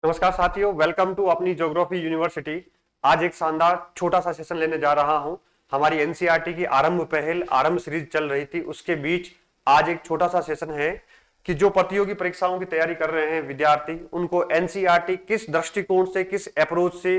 नमस्कार साथियों, welcome to अपनी ज्योग्राफी यूनिवर्सिटी। आज एक शानदार छोटा सा सेशन लेने जा रहा हूं। हमारी एनसीईआरटी की आरंभ पहल आरंभ सीरीज चल रही थी, उसके बीच आज एक छोटा सा सेशन है कि जो प्रतियोगी परीक्षाओं की तैयारी कर रहे हैं विद्यार्थी, उनको एनसीईआरटी किस दृष्टिकोण से, किस अप्रोच से,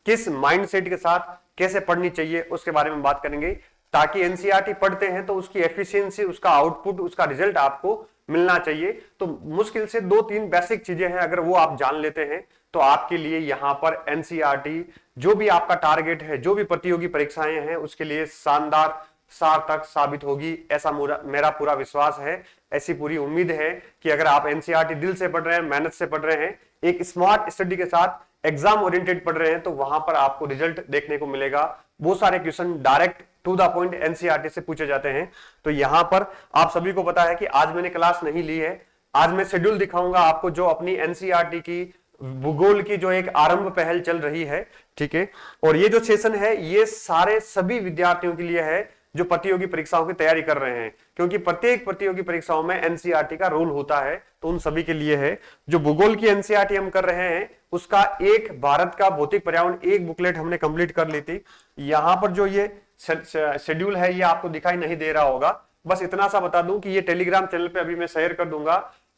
किस माइंडसेट के साथ कैसे पढ़नी चाहिए उसके बारे में बात करेंगे, ताकि एनसीईआरटी पढ़ते हैं तो उसकी एफिशिएंसी, उसका आउटपुट, उसका रिजल्ट आपको मिलना चाहिए। तो मुश्किल से 2-3 बेसिक चीजें हैं, अगर वो आप जान लेते हैं तो आपके लिए यहां पर एनसीईआरटी जो भी आपका टारगेट है, जो भी प्रतियोगी परीक्षाएं हैं, उसके लिए शानदार सार्थक साबित होगी, ऐसा मेरा पूरा विश्वास है। ऐसी पूरी उम्मीद है कि अगर आप एनसीईआरटी दिल से पढ़ रहे हैं, मेहनत से पढ़ रहे हैं, एक स्मार्ट स्टडी के साथ एग्जाम ओरिएंटेड पढ़ रहे हैं, तो वहां पर आपको रिजल्ट देखने को मिलेगा। वो सारे question direct to the point NCERT से पूछे जाते हैं। तो यहां पर आप सभी को पता है कि आज मैंने क्लास नहीं ली है। आज मैं शेड्यूल दिखाऊंगा आपको, जो अपनी एनसीईआरटी की भूगोल की जो एक आरंभ पहल चल रही है, ठीक है। और ये जो सेशन है ये सारे सभी विद्यार्थियों के लिए है जो प्रतियोगी परीक्षाओं की तैयारी कर रहे हैं, क्योंकि प्रत्येक प्रतियोगी परीक्षाओं में एनसीईआरटी का रोल होता है, तो उन सभी के लिए है। जो भूगोल की एनसीईआरटी हम कर रहे हैं उसका एक भारत का भौतिक पर्यावरण एक बुकलेट हमने कंप्लीट कर ली थी। यहां पर जो ये शेड्यूल है ये आपको दिखाई नहीं दे रहा होगा, बस इतना सा बता दूं कि ये टेलीग्राम चैनल पे अभी मैं शेयर कर दूंगा।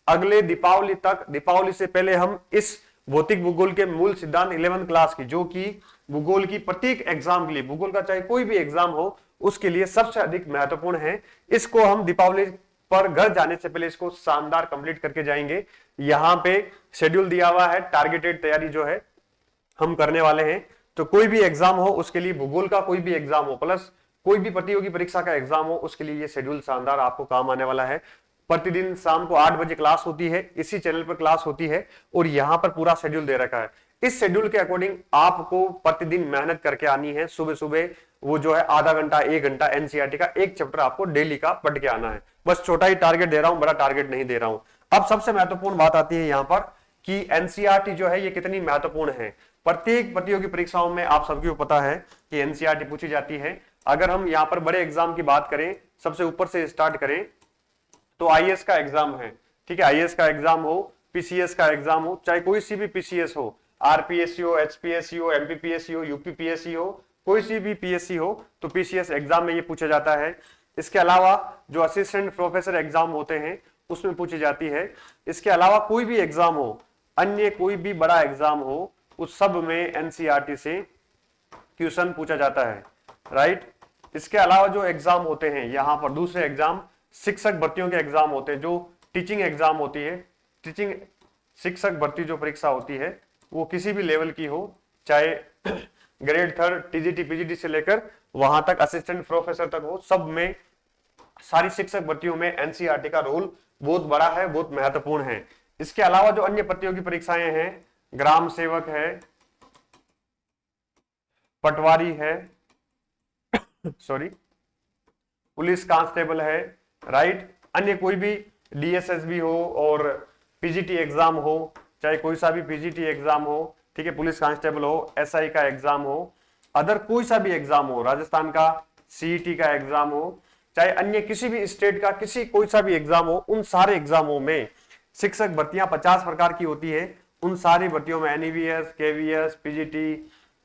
अगले दीपावली तक, दीपावली से पहले हम इस भौतिक भूगोल के मूल सिद्धांत 11वीं क्लास की, जो कि भूगोल की प्रत्येक एग्जाम के लिए, भूगोल का चाहे कोई भी एग्जाम हो उसके लिए सबसे अधिक महत्वपूर्ण है, इसको हम दीपावली पर घर जाने से पहले इसको शानदार कंप्लीट करके जाएंगे। यहां पे शेड्यूल दिया हुआ है, टारगेटेड तैयारी जो है हम करने वाले हैं। तो कोई भी एग्जाम हो उसके लिए, भूगोल का कोई भी एग्जाम हो प्लस कोई भी प्रतियोगी परीक्षा का एग्जाम हो, उसके लिए ये शेड्यूल शानदार आपको काम आने वाला है। प्रतिदिन शाम को 8 बजे क्लास होती है, इसी चैनल पर क्लास होती है, और यहां पर पूरा शेड्यूल दे रखा है। इस शेड्यूल के अकॉर्डिंग आपको प्रतिदिन मेहनत करके आनी है। सुबह सुबह वो जो है आधा घंटा 1 घंटा एनसीईआरटी का एक चैप्टर आपको डेली का पढ़ के आना है। बस छोटा ही टारगेट दे रहा हूं, बड़ा टारगेट नहीं दे रहा हूं। अब सबसे महत्वपूर्ण बात आती है यहां पर कि एनसीईआरटी जो है ये कितनी महत्वपूर्ण है। प्रत्येक प्रतियोगी परीक्षाओं में आप सबको पता है कि एनसीईआरटी पूछी जाती है। अगर हम यहां पर बड़े एग्जाम की बात करें, सबसे ऊपर से स्टार्ट करें, तो आईएएस का एग्जाम है, ठीक है। आईएएस का एग्जाम हो, पीसीएस का एग्जाम हो, चाहे कोई सी भी पीसीएस हो, आरपीएससी हो, एचपीएससी हो, एमपीपीएससी हो, यूपीपीएससी हो, कोई सी भी पीएससी हो, तो पीसीएस एग्जाम में ये पूछा जाता है। इसके अलावा जो असिस्टेंट प्रोफेसर एग्जाम होते हैं उसमें पूछी जाती है। इसके अलावा कोई भी एग्जाम हो, अन्य कोई भी बड़ा एग्जाम हो, उस सब में एनसीईआरटी से क्वेश्चन पूछा जाता है, राइट। इसके अलावा जो एग्जाम होते हैं यहां पर दूसरे एग्जाम, शिक्षक भर्तियों के एग्जाम होते हैं, जो टीचिंग एग्जाम होती है, टीचिंग शिक्षक भर्ती जो परीक्षा होती है वो किसी भी लेवल की हो, चाहे ग्रेड 3 टीजीटी पीजीटी से लेकर वहां तक असिस्टेंट प्रोफेसर तक हो, सब में सारी शिक्षक भर्तियों में एनसीईआरटी का रोल बहुत बड़ा है, बहुत महत्वपूर्ण है। इसके अलावा जो अन्य प्रतियोगी परीक्षाएं हैं, ग्राम सेवक है, पटवारी है, सॉरी, पुलिस कांस्टेबल है, राइट। अन्य कोई भी डीएसएसबी हो और पीजीटी एग्जाम हो, चाहे कोई सा भी पीजीटी एग्जाम हो, ठीक है, पुलिस कांस्टेबल हो, एसआई का एग्जाम हो, अदर कोई सा भी एग्जाम हो, राजस्थान का सीईटी का एग्जाम हो, चाहे अन्य किसी भी स्टेट का किसी कोई सा भी एग्जाम हो, उन सारे एग्जामों में शिक्षक भर्तियां 50 प्रकार की होती है। उन सारी भर्तियों में एनईवीएस, केवीएस, पीजीटी,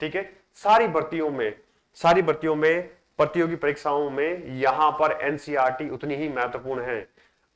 ठीक है, सारी भर्तियों में प्रतियोगी परीक्षाओं में यहां पर एनसीईआरटी उतनी ही महत्वपूर्ण है।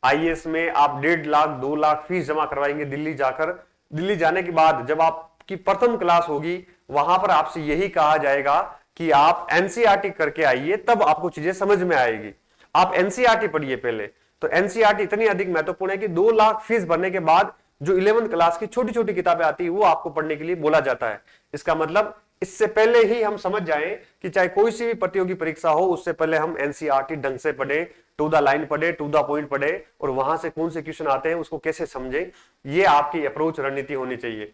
आईएएस में आप 1.5 लाख 2 लाख फीस जमा करवाएंगे दिल्ली जाकर, दिल्ली जाने के बाद जब आपकी प्रथम क्लास होगी वहां पर आपसे यही कहा जाएगा कि आप एनसीईआरटी करके आइए, तब आपको चीजें समझ में आएगी। आप एनसीईआरटी पढ़िए पहले। तो एनसीईआरटी इतनी अधिक महत्वपूर्ण है कि 2 लाख फीस भरने के बाद जो 11वीं क्लास की छोटी छोटी किताबें आती है वो आपको पढ़ने के लिए बोला जाता है। इसका मतलब इससे पहले ही हम समझ जाएं कि चाहे कोई सी भी प्रतियोगी परीक्षा हो, उससे पहले हम एनसीईआरटी ढंग से पढ़े, टू द लाइन पढ़े, टू द पॉइंट पढ़े, और वहां से कौन से क्वेश्चन आते हैं उसको कैसे समझे, ये आपकी अप्रोच रणनीति होनी चाहिए।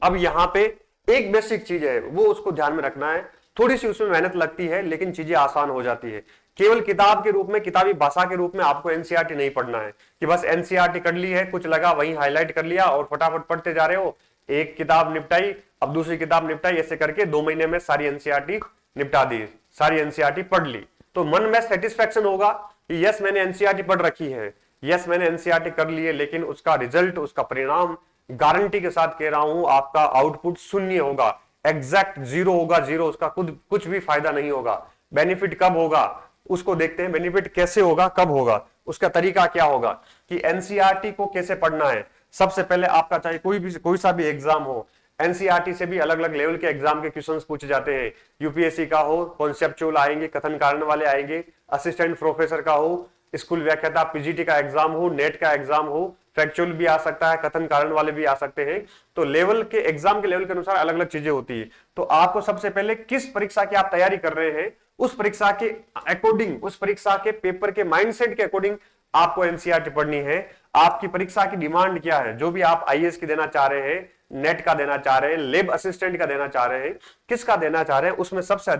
अब यहां पे एक बेसिक चीज है, वो उसको ध्यान में रखना है। थोड़ी सी उसमें मेहनत लगती है लेकिन चीजें आसान हो जाती है। केवल किताब के रूप में, किताबी भाषा के रूप में आपको एनसीईआरटी नहीं पढ़ना है कि बस एनसीईआरटी कर ली है, कुछ लगा वहीं हाईलाइट कर लिया और फटाफट पढ़ते जा रहे हो। एक किताब निपटाई, अब दूसरी किताब निपटाई, ऐसे करके 2 महीने में सारी एनसीईआरटी निपटा दी, सारी एनसीईआरटी पढ़ ली, तो मन में सेटिस्फेक्शन होगा कि यस मैंने एनसीईआरटी पढ़ रखी है, यस मैंने एनसीईआरटी कर ली है, लेकिन उसका रिजल्ट, उसका परिणाम गारंटी के साथ कह रहा हूं, आपका आउटपुट शून्य होगा, एग्जैक्ट जीरो होगा, जीरो, उसका खुद कुछ भी फायदा नहीं होगा। बेनिफिट कब होगा उसको देखते हैं, बेनिफिट कैसे होगा, कब होगा, उसका तरीका क्या होगा कि एनसीईआरटी को कैसे पढ़ना है। सबसे पहले आपका चाहे कोई सा भी एग्जाम हो, एनसीईआरटी से भी अलग अलग लेवल के एग्जाम के क्वेश्चंस पूछे जाते हैं। यूपीएससी का हो कॉन्सेप्चुअल आएंगे, कथन कारण वाले आएंगे, असिस्टेंट प्रोफेसर का हो, स्कूल व्याख्याता, पीजीटी का एग्जाम हो, नेट का एग्जाम हो, फैक्चुअल भी आ सकता है, कथन कारण वाले भी आ सकते हैं। तो लेवल के एग्जाम के लेवल के अनुसार अलग अलग चीजें होती है। तो आपको सबसे पहले किस परीक्षा की आप तैयारी कर रहे हैं, उस परीक्षा के अकॉर्डिंग, उस परीक्षा के पेपर के माइंडसेट के अकॉर्डिंग आपको एनसीईआरटी पढ़नी है। आपकी परीक्षा की डिमांड क्या है, जो भी आप आईएएस की देना चाह रहे हैं, नेट का देना चाह रहे हैं, लैब असिस्टेंट का देना चाह रहे हैं, किसका देना चाह रहे हैं, उसमें सबसे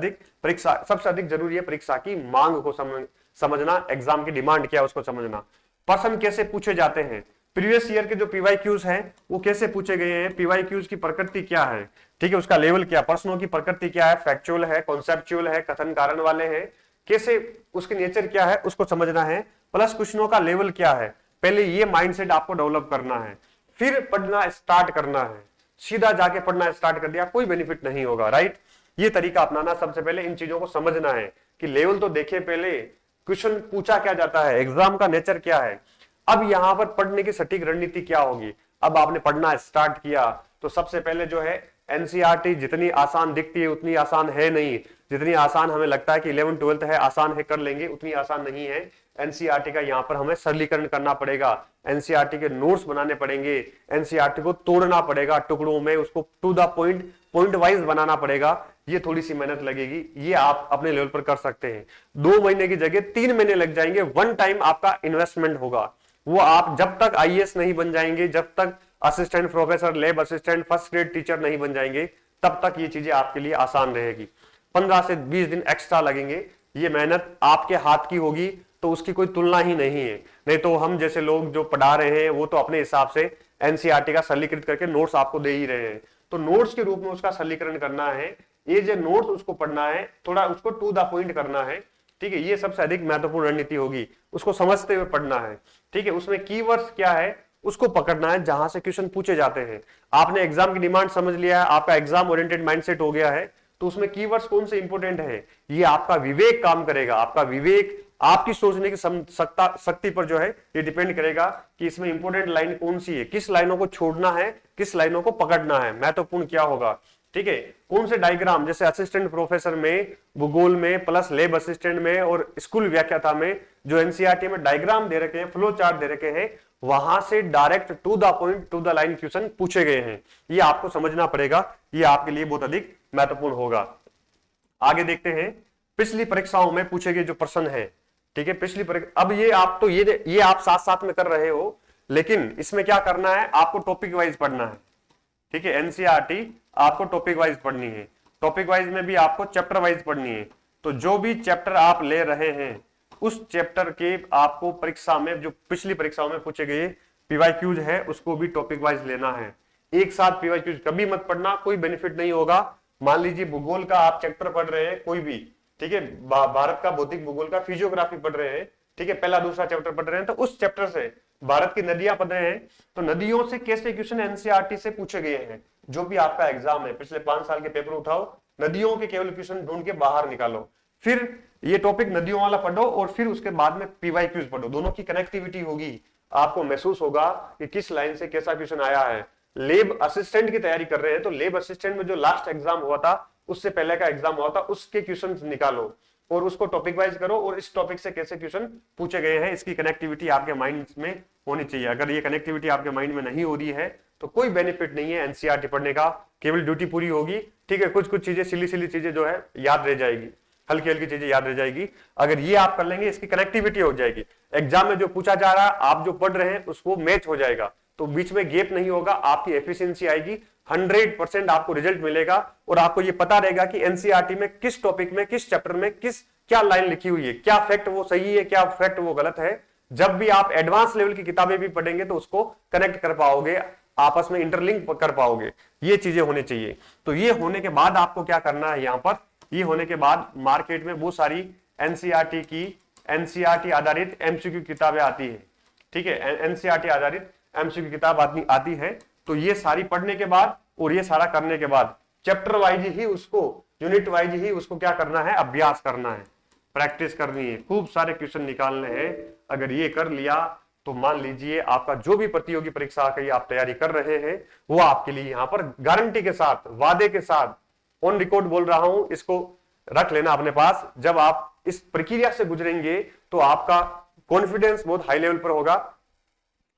अधिक जरूरी है परीक्षा की मांग को समझना, एग्जाम की डिमांड क्या है उसको समझना। प्रश्न कैसे पूछे जाते हैं, प्रीवियस ईयर के जो पीवाईक्यूज हैं वो कैसे पूछे गए हैं, पीवाईक्यूज की प्रकृति क्या है, ठीक है, उसका लेवल क्या, प्रश्नों की प्रकृति क्या है, फैक्चुअल है, कॉन्सेप्चुअल है, कथन कारण वाले हैं, कैसे उसके नेचर क्या है उसको समझना है, प्लस क्वेश्चनों का लेवल क्या है। पहले ये माइंडसेट आपको डेवलप करना है, फिर पढ़ना स्टार्ट करना है। सीधा जाके पढ़ना स्टार्ट कर दिया कोई बेनिफिट नहीं होगा, राइट। ये तरीका अपनाना, सबसे पहले इन चीजों को समझना है कि लेवल तो देखे, पहले क्वेश्चन पूछा क्या जाता है, एग्जाम का नेचर क्या है, अब यहां पर पढ़ने की सटीक रणनीति क्या होगी। अब आपने पढ़ना स्टार्ट किया तो सबसे पहले जो है एनसीईआरटी जितनी आसान दिखती है उतनी आसान है नहीं, जितनी आसान हमें लगता है कि 11th 12th है आसान है कर लेंगे, उतनी आसान नहीं है। एनसीईआरटी का यहाँ पर हमें सरलीकरण करना पड़ेगा, एनसीईआरटी के नोट्स बनाने पड़ेंगे, एनसीईआरटी को तोड़ना पड़ेगा टुकड़ों में, उसको टू द पॉइंट वाइज बनाना पड़ेगा। ये थोड़ी सी मेहनत लगेगी, ये आप अपने लेवल पर कर सकते हैं। 2 महीने की जगह 3 महीने लग जाएंगे, वन टाइम आपका इन्वेस्टमेंट होगा। वो आप जब तक आईएएस नहीं बन जाएंगे, जब तक assistant professor, lab assistant, first grade teacher नहीं बन जाएंगे, तब तक ये चीजें आपके लिए आसान रहेगी। 15 से 20 दिन एक्स्ट्रा लगेंगे, ये मेहनत आपके हाथ की होगी तो उसकी कोई तुलना ही नहीं है। नहीं तो हम जैसे लोग जो पढ़ा रहे हैं वो तो अपने हिसाब से एनसीईआरटी का सरलीकृत करके नोट्स आपको दे ही रहे हैं, तो नोट्स के रूप में उसका सरलीकरण करना है, ये जो नोट्स उसको पढ़ना है, थोड़ा उसको टू द पॉइंट करना है, ठीक है। ये सबसे अधिक महत्वपूर्ण रणनीति होगी, उसको समझते हुए पढ़ना है, ठीक है। उसमें कीवर्ड्स क्या है उसको पकड़ना है, जहां से क्वेश्चन पूछे जाते हैं। आपने एग्जाम की डिमांड समझ लिया है, आपका एग्जाम ओरिएंटेड माइंडसेट हो गया है, तो उसमें कीवर्ड्स कौन से इंपोर्टेंट है, ये आपका विवेक काम करेगा। आपका विवेक, आपकी सोचने की शक्ति पर जो है ये डिपेंड करेगा कि इसमें इंपोर्टेंट लाइन कौन सी है, किस लाइनों को छोड़ना है, किस लाइनों को पकड़ना है, महत्वपूर्ण क्या होगा, ठीक है। कौन से डायग्राम, जैसे असिस्टेंट प्रोफेसर में, भूगोल में, प्लस लैब असिस्टेंट में और स्कूल व्याख्याता में जो एनसीईआरटी में डायग्राम दे रखे हैं, फ्लो चार्ट दे रखे हैं, वहां से direct to the point, to the line question पूछे गए हैं। ये आपको समझना पड़ेगा, ये आपके लिए बहुत अधिक महत्वपूर्ण होगा। आगे देखते हैं पिछली परीक्षाओं में पूछे गए जो प्रश्न है, ठीक है। पिछली परीक्षा, अब ये आप तो ये आप साथ साथ में कर रहे हो, लेकिन इसमें क्या करना है, आपको टॉपिक वाइज पढ़ना है, ठीक है। एनसीईआरटी आपको टॉपिक वाइज पढ़नी है, टॉपिक वाइज में भी आपको चैप्टर वाइज पढ़नी है। तो जो भी चैप्टर आप ले रहे हैं उस चैप्टर के आपको परीक्षा में, जो पिछली परीक्षाओं में पूछे गए पीवाईक्यूज है, उसको भी टॉपिक वाइज लेना है। एक साथ पीवाईक्यूज कभी मत पढ़ना, कोई बेनिफिट नहीं होगा। मान लीजिए भूगोल का आप चैप्टर पढ़ रहे हैं कोई भी, ठीक है, भारत का भौतिक भूगोल का फिजियोग्राफी पढ़ रहे हैं, ठीक है, पहला दूसरा चैप्टर पढ़ रहे हैं, तो उस चैप्टर से भारत की नदियां पढ़ रहे हैं, तो नदियों से कैसे क्वेश्चन एनसीईआरटी से पूछे गए हैं। जो भी आपका एग्जाम है, पिछले 5 साल के पेपर उठाओ, नदियों के केवल क्वेश्चन ढूंढ के बाहर निकालो, फिर ये टॉपिक नदियों वाला पढ़ो और फिर उसके बाद में पीवाईक्यूज पढ़ो। दोनों की कनेक्टिविटी होगी, आपको महसूस होगा कि किस लाइन से कैसा क्वेश्चन आया है। लैब असिस्टेंट की तैयारी कर रहे हैं तो लैब असिस्टेंट में जो लास्ट एग्जाम हुआ था, उससे पहले का एग्जाम हुआ था, उसके क्वेश्चन निकालो और उसको टॉपिक वाइज करो, और इस टॉपिक से कैसे क्वेश्चन पूछे गए हैं, इसकी कनेक्टिविटी आपके माइंड में होनी चाहिए। अगर ये कनेक्टिविटी आपके माइंड में नहीं हो रही है तो कोई बेनिफिट नहीं है एनसीईआरटी पढ़ने का, केवल ड्यूटी पूरी होगी, ठीक है। कुछ चीजें, सिली चीजें जो है याद रह जाएगी, हल्की हल्की चीजें याद रह जाएगी। अगर ये आप कर लेंगे, इसकी कनेक्टिविटी हो जाएगी, एग्जाम में जो पूछा जा रहा है आप जो पढ़ रहे हैं उसको मैच हो जाएगा, तो बीच में गैप नहीं होगा, आपकी एफिशिएंसी आएगी, 100% आपको रिजल्ट मिलेगा। और आपको ये पता रहेगा कि एनसीईआरटी में किस टॉपिक में, किस चैप्टर में क्या लाइन लिखी हुई है, क्या फैक्ट वो सही है, क्या फैक्ट वो गलत है। जब भी आप एडवांस लेवल की किताबें भी पढ़ेंगे तो उसको कनेक्ट कर पाओगे, आपस में इंटरलिंक कर पाओगे, ये चीजें होनी चाहिए। तो ये होने के बाद आपको क्या करना है, यहां पर ये होने के बाद मार्केट में बहुत सारी एनसीईआरटी आधारित एमसीक्यू किताबें आती है, ठीक है, एनसीईआरटी आधारित एमसीक्यू किताब आती है, तो ये सारी पढ़ने के बाद और ये सारा करने के बाद चैप्टर वाइज ही उसको, यूनिट वाइज ही उसको क्या करना है, अभ्यास करना है, प्रैक्टिस करनी है, खूब सारे क्वेश्चन निकालने हैं। अगर ये कर लिया तो मान लीजिए आपका जो भी प्रतियोगी परीक्षा की आप तैयारी कर रहे हैं वो आपके लिए यहाँ पर गारंटी के साथ, वादे के साथ, ऑन रिकॉर्ड बोल रहा हूं, इसको रख लेना अपने पास। जब आप इस प्रक्रिया से गुजरेंगे तो आपका कॉन्फिडेंस बहुत हाई लेवल पर होगा।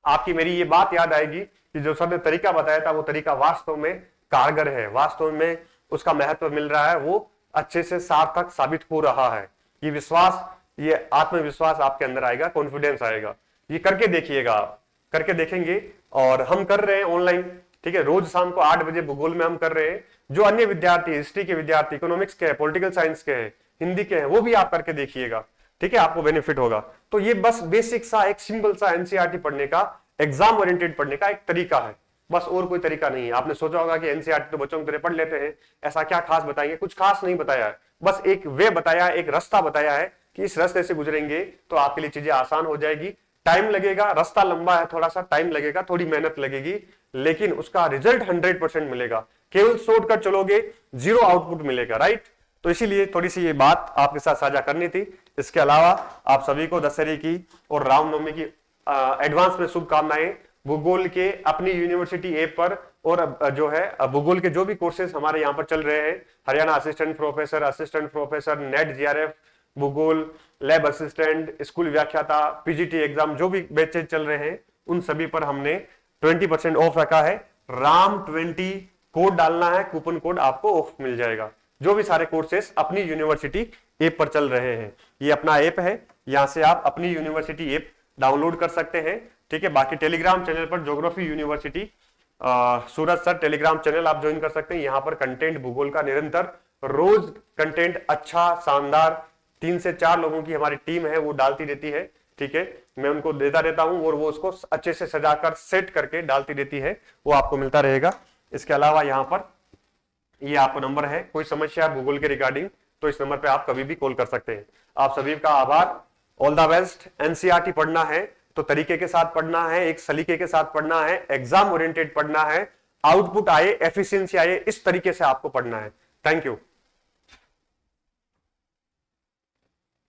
आपकी मेरी ये बात याद आएगी कि जो सर ने तरीका बताया था वो तरीका वास्तव में कारगर है, वास्तव में उसका महत्व मिल रहा है, वो अच्छे से सार्थक साबित हो रहा है। ये विश्वास, ये आत्मविश्वास आपके अंदर आएगा, कॉन्फिडेंस आएगा। ये करके देखिएगा आप, करके देखेंगे। और हम कर रहे हैं ऑनलाइन, ठीक है, रोज शाम को 8 बजे भूगोल में हम कर रहे हैं। जो अन्य विद्यार्थी, हिस्ट्री के विद्यार्थी, इकोनॉमिक्स के, पॉलिटिकल साइंस के हैं, हिंदी के हैं, वो भी आप करके देखिएगा, ठीक है, आपको बेनिफिट होगा। तो ये बस बेसिक सा, एक सिंपल सा एनसीईआरटी पढ़ने का, एग्जाम ओरिएंटेड पढ़ने का एक तरीका है, बस और कोई तरीका नहीं है। आपने सोचा होगा कि एनसीईआरटी तो बच्चों की तरह पढ़ लेते हैं, ऐसा क्या खास बताएंगे, कुछ खास नहीं बताया है, बस एक वे बताया, एक रास्ता बताया है कि इस रास्ते से गुजरेंगे तो आपके लिए चीजें आसान हो जाएगी। टाइम लगेगा, रास्ता लंबा है, थोड़ा सा टाइम लगेगा, थोड़ी मेहनत लगेगी, लेकिन उसका रिजल्ट 100% मिलेगा। केवल शॉर्टकट चलोगे, जीरो आउटपुट मिलेगा, राइट। तो इसीलिए थोड़ी सी ये बात आपके साथ साझा करनी थी। इसके अलावा आप सभी को दशहरे की और रामनवमी की एडवांस में शुभकामनाएं। भूगोल के अपनी यूनिवर्सिटी ऐप पर और जो है भूगोल के जो भी कोर्सेज हमारे यहाँ पर चल रहे हैं, Haryana assistant professor, net GRF, भूगोल, लैब असिस्टेंट, स्कूल व्याख्याता, पीजीटी एग्जाम, जो भी बैचेज चल रहे हैं उन सभी पर हमने 20% ऑफ रखा है। RAM20 कोड डालना है, कूपन कोड आपको ऑफ मिल जाएगा। जो भी सारे कोर्सेस अपनी यूनिवर्सिटी ऐप पर चल रहे हैं, ये अपना ऐप है, यहां से आप अपनी यूनिवर्सिटी ऐप डाउनलोड कर सकते हैं, ठीक है। बाकी टेलीग्राम चैनल पर ज्योग्राफी यूनिवर्सिटी सूरज सर टेलीग्राम चैनल आप ज्वाइन कर सकते हैं। यहाँ पर कंटेंट भूगोल का निरंतर रोज कंटेंट अच्छा, शानदार, 3 से 4 लोगों की हमारी टीम है, वो डालती रहती है, ठीक है। मैं उनको देता रहता हूं और वो उसको अच्छे से सजाकर सेट करके डालती रहती है, वो आपको मिलता रहेगा। इसके अलावा यहाँ पर ये आपको नंबर है, कोई समस्या है भूगोल के रिगार्डिंग तो इस नंबर पे आप कभी भी कॉल कर सकते हैं। आप सभी का आभार, ऑल द बेस्ट। एनसीईआरटी पढ़ना है तो तरीके के साथ पढ़ना है, एक सलीके के साथ पढ़ना है, एग्जाम ओरिएंटेड पढ़ना है, आउटपुट आए, एफिशिएंसी आए, इस तरीके से आपको पढ़ना है। Thank you.